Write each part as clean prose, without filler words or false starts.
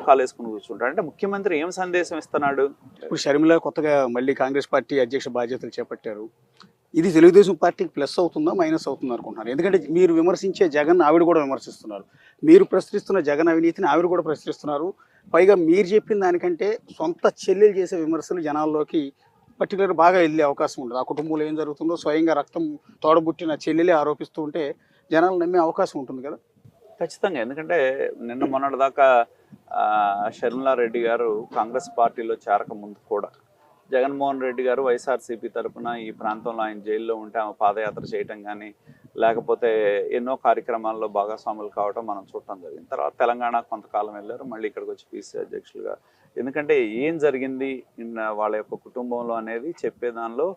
మీద కాలు వేసుకుని కూర్చుంటాడు. అంటే ముఖ్యమంత్రి ఏం సందేశం ఇస్తున్నాడు? ఇప్పుడు షర్మిల కొత్తగా మళ్ళీ కాంగ్రెస్ పార్టీ అధ్యక్ష బాధ్యతలు చేపట్టారు. ఇది తెలుగుదేశం పార్టీకి ప్లస్ అవుతుందా మైనస్ అవుతుందా అనుకుంటున్నారు? ఎందుకంటే మీరు విమర్శించే జగన్ ఆవిడ కూడా విమర్శిస్తున్నారు, మీరు ప్రశ్నిస్తున్న జగన్ అవినీతిని ఆవిడ కూడా ప్రశ్నిస్తున్నారు. పైగా మీరు చెప్పిన దానికంటే సొంత చెల్లెలు చేసే విమర్శలు జనాల్లోకి పర్టికులర్ బాగా వెళ్ళే అవకాశం ఉంటుంది. ఆ కుటుంబంలో ఏం జరుగుతుందో స్వయంగా రక్తం తోడబుట్టిన చెల్లెలే ఆరోపిస్తూ ఉంటే జనాలు నమ్మే అవకాశం ఉంటుంది కదా. ఖచ్చితంగా. ఎందుకంటే నిన్న మొన్నటి దాకా షర్మిలారెడ్డి గారు కాంగ్రెస్ పార్టీలో చేరక ముందు కూడా జగన్మోహన్ రెడ్డి గారు వైఎస్ఆర్సీపీ తరఫున ఈ ప్రాంతంలో ఆయన జైల్లో ఉంటే ఆమె పాదయాత్ర చేయటం కానీ లేకపోతే ఎన్నో కార్యక్రమాల్లో భాగస్వాములు కావటం మనం చూడటం జరిగింది. తర్వాత తెలంగాణ కొంతకాలం వెళ్ళారు, మళ్ళీ ఇక్కడికి వచ్చి పీసీ అధ్యక్షులుగా. ఎందుకంటే ఏం జరిగింది వాళ్ళ యొక్క కుటుంబంలో అనేది చెప్పేదానిలో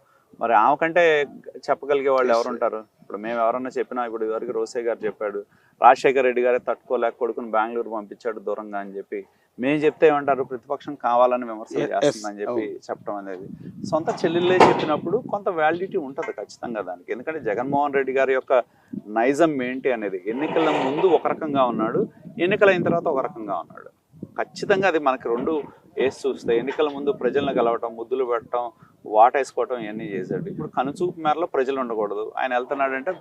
మరి ఆమె కంటే చెప్పగలిగే వాళ్ళు ఎవరుంటారు? ఇప్పుడు మేము ఎవరన్నా చెప్పినా, ఇప్పుడు ఇదివరకు రోసే గారు చెప్పాడు, రాజశేఖర రెడ్డి గారే తట్టుకోలేక కొడుకుని బెంగళూరు పంపించాడు దూరంగా అని చెప్పి. మేము చెప్తే ఏమంటారు, ప్రతిపక్షం కావాలని విమర్శలు చేస్తుందని చెప్పి చెప్పడం అనేది. సొంత చెల్లెళ్ళే చెప్పినప్పుడు కొంత వ్యాలిడిటీ ఉంటుంది ఖచ్చితంగా దానికి. ఎందుకంటే జగన్మోహన్ రెడ్డి గారి యొక్క నైజం ఏంటి అనేది, ఎన్నికల ముందు ఒక రకంగా ఉన్నాడు, ఎన్నికలైన తర్వాత ఒక రకంగా ఉన్నాడు. ఖచ్చితంగా అది మనకి రెండు వేసి చూస్తే, ఎన్నికల ముందు ప్రజలను కలవటం, ముద్దులు పెట్టడం, వాటేసుకోవటం ఇవన్నీ చేశాడు. ఇప్పుడు కనుచూపు మేరలో ప్రజలు ఉండకూడదు. ఆయన వెళ్తున్నాడంటే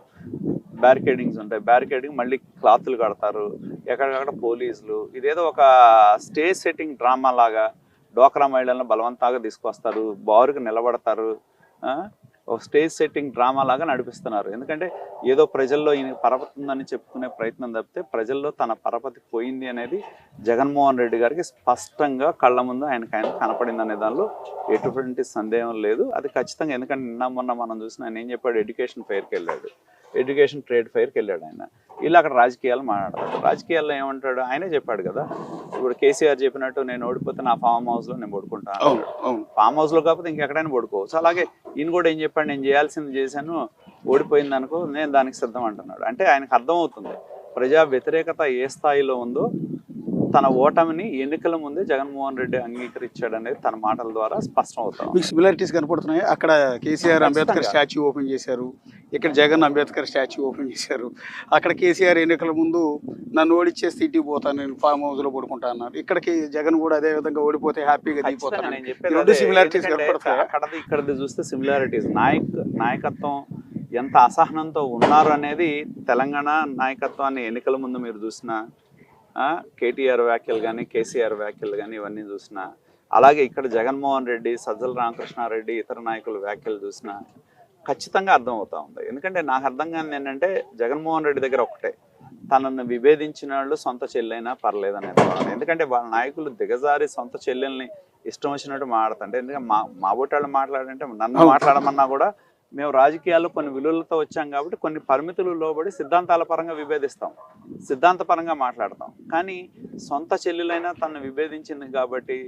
బ్యారికేడింగ్స్ ఉంటాయి, బ్యారికేడింగ్ మళ్ళీ క్లాతులు కడతారు, ఎక్కడికక్కడ పోలీసులు. ఇదేదో ఒక స్టేజ్ సెట్టింగ్ డ్రామా లాగా డోక్రా మహిళలను బలవంతంగా తీసుకొస్తారు, బారుకు నిలబడతారు, ఒక స్టేజ్ సెట్టింగ్ డ్రామా లాగా నడిపిస్తున్నారు. ఎందుకంటే ఏదో ప్రజల్లో ఈయన పరపతి ఉందని చెప్పుకునే ప్రయత్నం తప్పితే ప్రజల్లో తన పరపతి పోయింది అనేది జగన్మోహన్ రెడ్డి గారికి స్పష్టంగా కళ్ళ ముందు ఆయన కనపడింది అనే దానిలో ఎటువంటి సందేహం లేదు. అది ఖచ్చితంగా. ఎందుకంటే నిన్న మొన్న మనం చూసిన ఆయన ఏం చెప్పాడు, ఎడ్యుకేషన్ ఫెయిర్కి వెళ్ళాడు, ఎడ్యుకేషన్ ట్రేడ్ ఫెయిర్కి వెళ్ళాడు. ఆయన ఇలా అక్కడ రాజకీయాలు మాట్లాడతాడు. రాజకీయాల్లో ఏమంటాడు, ఆయనే చెప్పాడు కదా, ఇప్పుడు కేసీఆర్ చెప్పినట్టు నేను ఓడిపోతే నా ఫామ్ హౌస్లో నేను పడుకుంటాను. ఫామ్ హౌస్లో కాకపోతే ఇంకెక్కడైనా పడుకోవచ్చు. అలాగే ఈయన కూడా ఏం చెప్పాడు, నేను చేయాల్సింది చేశాను, ఓడిపోయింది అనుకో నేను దానికి సిద్ధం అంటున్నాడు. అంటే ఆయనకు అర్థమవుతుంది ప్రజా వ్యతిరేకత ఏ స్థాయిలో ఉందో. తన ఓటమిని ఎన్నికల ముందే జగన్మోహన్ రెడ్డి అంగీకరించాడు అనేది తన మాటల ద్వారా స్పష్టం అవుతాం. మీకు సిమిలారిటీస్ కనపడుతున్నాయి. అక్కడ కేసీఆర్ అంబేద్కర్ స్టాచ్యూ ఓపెన్ చేశారు, ఇక్కడ జగన్ అంబేద్కర్ స్టాచ్యూ ఓపెన్ చేశారు. అక్కడ కేసీఆర్ ఎన్నికల ముందు నన్ను ఓడిచ్చేస్తే ఇంటికి పోతాను, నేను ఫామ్ హౌస్ లో పడుకుంటా అన్నారు. ఇక్కడికి జగన్ కూడా అదే విధంగా ఓడిపోతే హ్యాపీగా దిగిపోతాను. సిమిలారిటీస్ కనపడుతున్నాయి. అక్కడది ఇక్కడది చూస్తే సిమిలారిటీస్. నాయకత్వం ఎంత అసహనంతో ఉన్నారు అనేది తెలంగాణ నాయకత్వాన్ని ఎన్నికల ముందు మీరు చూసిన కేటీఆర్ వ్యాఖ్యలు కానీ, కేసీఆర్ వ్యాఖ్యలు కానీ ఇవన్నీ చూసినా, అలాగే ఇక్కడ జగన్మోహన్ రెడ్డి, సజ్జల రామకృష్ణారెడ్డి ఇతర నాయకుల వ్యాఖ్యలు చూసినా ఖచ్చితంగా అర్థమవుతా ఉంది. ఎందుకంటే నాకు అర్థం కాని ఏంటంటే, జగన్మోహన్ రెడ్డి దగ్గర ఒకటే, తనను విభేదించిన వాళ్ళు సొంత చెల్లెైనా పర్లేదు అనేది. ఎందుకంటే వాళ్ళ నాయకులు దిగజారి సొంత చెల్లెల్ని ఇష్టం వచ్చినట్టు మాట్లాడుతుంటే, ఎందుకంటే మా బొట్టాళ్ళు మాట్లాడంటే నన్ను మాట్లాడమన్నా కూడా మేము రాజకీయాల్లో కొన్ని విలువలతో వచ్చాం కాబట్టి కొన్ని పరిమితులు లోబడి సిద్ధాంతాల పరంగా విభేదిస్తాం, సిద్ధాంతపరంగా మాట్లాడతాం. కానీ సొంత చెల్లెలైనా తనను విభేదించింది కాబట్టి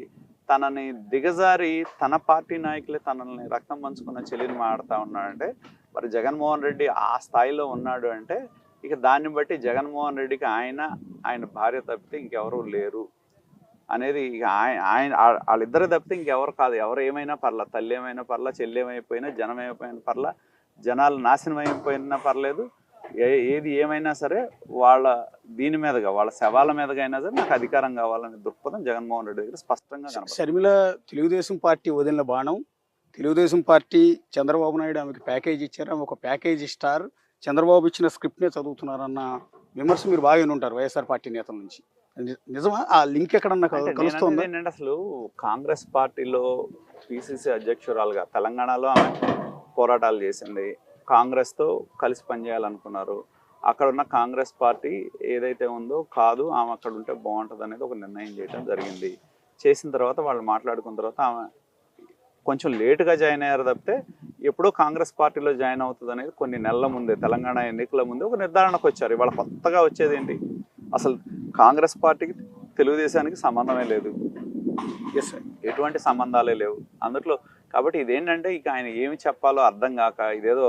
తనని దిగజారి తన పార్టీ నాయకులే తనని రక్తం పంచుకున్న చెల్లిని మాట్లాడుతూ ఉన్నాడంటే, మరి జగన్మోహన్ రెడ్డి ఆ స్థాయిలో ఉన్నాడు అంటే ఇక దాన్ని బట్టి జగన్మోహన్ రెడ్డికి ఆయన భార్య తప్పితే ఇంకెవరూ లేరు అనేది, ఇక వాళ్ళిద్దరు తప్పితే ఇంకెవరు కాదు. ఎవరు ఏమైనా పర్లా, తల్లి ఏమైనా పర్లా, చెల్లి ఏమైపోయినా, జనం ఏమైపోయినా పర్లా, జనాలు నాశనం అయిపోయినా పర్లేదు, ఏది ఏమైనా సరే వాళ్ళ దీని మీదగా, వాళ్ళ శవాల మీదగా అయినా సరే నాకు అధికారం కావాలనే దృక్పథం జగన్మోహన్ రెడ్డి దగ్గర స్పష్టంగా కనపడుతుంది. షర్మిల తెలుగుదేశం పార్టీ వదిలిన బాణం, తెలుగుదేశం పార్టీ చంద్రబాబు నాయుడు ఆమెకి ప్యాకేజ్ ఇచ్చారు, ఆమె ఒక ప్యాకేజీ స్టార్, చంద్రబాబు ఇచ్చిన స్క్రిప్ట్నే చదువుతున్నారన్న విమర్శ మీరు బాగా ఉంటారు వైఎస్ఆర్ పార్టీ నేతల నుంచి. నిజమా? ఆ లింక్ ఎక్కడన్నా కలుస్తుందా? ఏంటంటే అసలు కాంగ్రెస్ పార్టీలో పిసిసి అధ్యక్షురాలుగా తెలంగాణలో ఆమె పోరాటాలు చేసింది, కాంగ్రెస్తో కలిసి పనిచేయాలనుకున్నారు. అక్కడ ఉన్న కాంగ్రెస్ పార్టీ ఏదైతే ఉందో కాదు, ఆమె అక్కడ ఉంటే బాగుంటుంది అనేది ఒక నిర్ణయం చేయడం జరిగింది. చేసిన తర్వాత వాళ్ళు మాట్లాడుకున్న తర్వాత ఆమె కొంచెం లేటుగా జాయిన్ అయ్యారు తప్పితే ఎప్పుడో కాంగ్రెస్ పార్టీలో జాయిన్ అవుతుంది అనేది కొన్ని నెలల ముందే, తెలంగాణ ఎన్నికల ముందే ఒక నిర్ధారణకు వచ్చారు. ఇవాళ కొత్తగా వచ్చేది ఏంటి, అసలు కాంగ్రెస్ పార్టీకి తెలుగుదేశానికి సంబంధమే లేదు, ఎటువంటి సంబంధాలే లేవు అందులో. కాబట్టి ఇదేంటంటే ఇక ఆయన ఏమి చెప్పాలో అర్థం కాక ఇదేదో,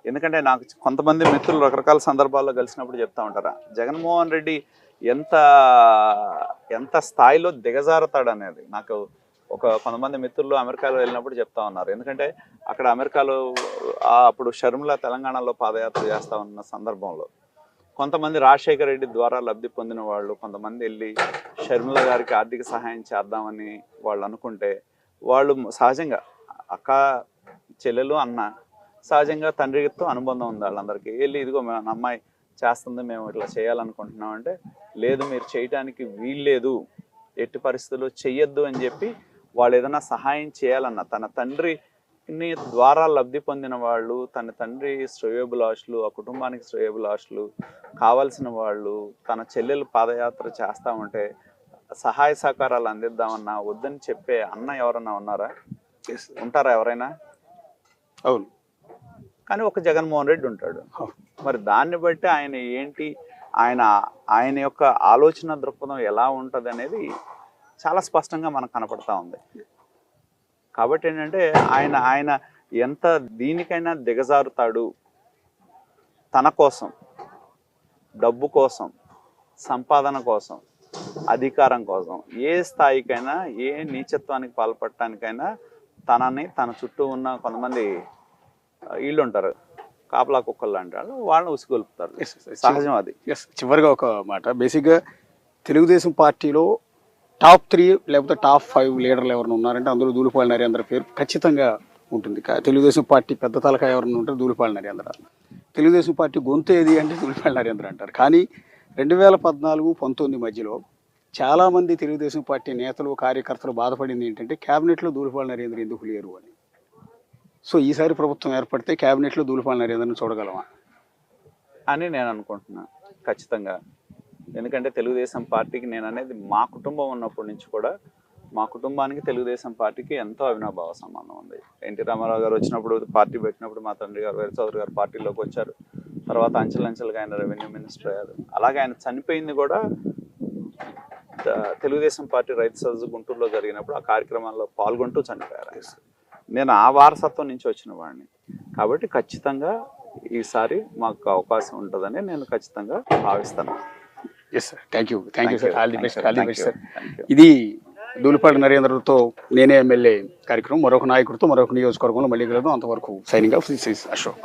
ఎందుకంటే నాకు కొంతమంది మిత్రులు రకరకాల సందర్భాల్లో కలిసినప్పుడు చెప్తా ఉంటారా, జగన్మోహన్ రెడ్డి ఎంత స్థాయిలో దిగజారుతాడు అనేది. నాకు కొంతమంది మిత్రులు అమెరికాలో వెళ్ళినప్పుడు చెప్తా ఉన్నారు. ఎందుకంటే అక్కడ అమెరికాలో అప్పుడు షర్మిల తెలంగాణలో పాదయాత్ర చేస్తా ఉన్న సందర్భంలో కొంతమంది రాజశేఖర రెడ్డి ద్వారా లబ్ధి పొందిన వాళ్ళు కొంతమంది వెళ్ళి షర్మిల గారికి ఆర్థిక సహాయం చేద్దామని వాళ్ళు అనుకుంటే వాళ్ళు సహజంగా అక్క చెల్లెలు అన్న సహజంగా తండ్రితో అనుబంధం ఉంది వాళ్ళందరికీ వెళ్ళి ఇదిగో మన అమ్మాయి చేస్తుంది మేము ఇట్లా చేయాలనుకుంటున్నాం అంటే లేదు మీరు చేయటానికి వీల్లేదు ఎట్టి పరిస్థితుల్లో చెయ్యొద్దు అని చెప్పి వాళ్ళు ఏదైనా సహాయం చేయాలన్న తన తండ్రిని ద్వారా లబ్ధి పొందిన వాళ్ళు తన తండ్రి శ్రేయోభిలాషులు ఆ కుటుంబానికి శ్రేయోభిలాషులు కావాల్సిన వాళ్ళు తన చెల్లెలు పాదయాత్ర చేస్తా ఉంటే సహాయ సహకారాలు అందిద్దామన్నా వద్దని చెప్పే అన్న ఎవరన్నా ఉన్నారా? ఉంటారా ఎవరైనా? అవును. కానీ ఒక జగన్మోహన్ రెడ్డి ఉంటాడు. మరి దాన్ని బట్టి ఆయన ఏంటి, ఆయన యొక్క ఆలోచన దృక్పథం ఎలా ఉంటుంది అనేది చాలా స్పష్టంగా మనకు కనపడతా ఉంది. కాబట్టి ఏంటంటే ఆయన ఎంత దీనికైనా దిగజారుతాడు తన కోసం, డబ్బు కోసం, సంపాదన కోసం, అధికారం కోసం, ఏ స్థాయికైనా ఏ నీచత్వానికి పాల్పడటానికైనా తన చుట్టూ ఉన్న కొంతమంది వీళ్ళు ఉంటారు కాపలా కుక్కలు లాంటి వాళ్ళు వాళ్ళని ఉసిగొల్పుతారు. సహజం అది. చివరిగా ఒక మాట, బేసిక్గా తెలుగుదేశం పార్టీలో టాప్ 3 లేకపోతే టాప్ 5 లీడర్లు ఎవరైనా ఉన్నారంటే అందులో ధూళిపాళ నరేంద్ర పేరు ఖచ్చితంగా ఉంటుంది. తెలుగుదేశం పార్టీ పెద్ద తలకాయ ఎవరైనా ఉంటారు ధూళిపాళ నరేంద్ర. తెలుగుదేశం పార్టీ గొంతు ఏది అంటే ధూళిపాళ నరేంద్ర అంటారు. కానీ 2014-19 మధ్యలో చాలామంది తెలుగుదేశం పార్టీ నేతలు కార్యకర్తలు బాధపడింది ఏంటంటే క్యాబినెట్లో ధూళిపాళ నరేంద్ర ఎందుకు లేరు అని. సో ఈసారి ప్రభుత్వం ఏర్పడితే క్యాబినెట్లో ధూళిపాళ నరేంద్రని చూడగలమా అని నేను అనుకుంటున్నాను ఖచ్చితంగా. ఎందుకంటే తెలుగుదేశం పార్టీకి నేను అనేది మా కుటుంబం ఉన్నప్పటి నుంచి కూడా మా కుటుంబానికి తెలుగుదేశం పార్టీకి ఎంతో అవినాభావ సంబంధం ఉంది. ఎన్టీ రామారావు గారు వచ్చినప్పుడు పార్టీ పెట్టినప్పుడు మా తండ్రి గారు వీర చౌదరి గారు పార్టీలోకి వచ్చారు. తర్వాత అంచెలంచెలుగా ఆయన రెవెన్యూ మినిస్టర్ అయ్యారు. అలాగే ఆయన చనిపోయింది కూడా తెలుగుదేశం పార్టీ రైతు సదస్సు గుంటూరులో జరిగినప్పుడు ఆ కార్యక్రమాల్లో పాల్గొంటూ చనిపోయారు. నేను ఆ వారసత్వం నుంచి వచ్చిన వాడిని కాబట్టి ఖచ్చితంగా ఈసారి మాకు అవకాశం ఉంటుందని నేను ఖచ్చితంగా భావిస్తాను. Yes sir, thank you sir, all the best sir. ఇది ధూళిపాళ నరేంద్రతో నేనే ఎమ్మెల్యే కార్యక్రమం. మరొక నాయకుడితో మరొక నియోజకవర్గంలో మళ్ళీ కలుద్దాం. అంతవరకు signing off, this is Ashok.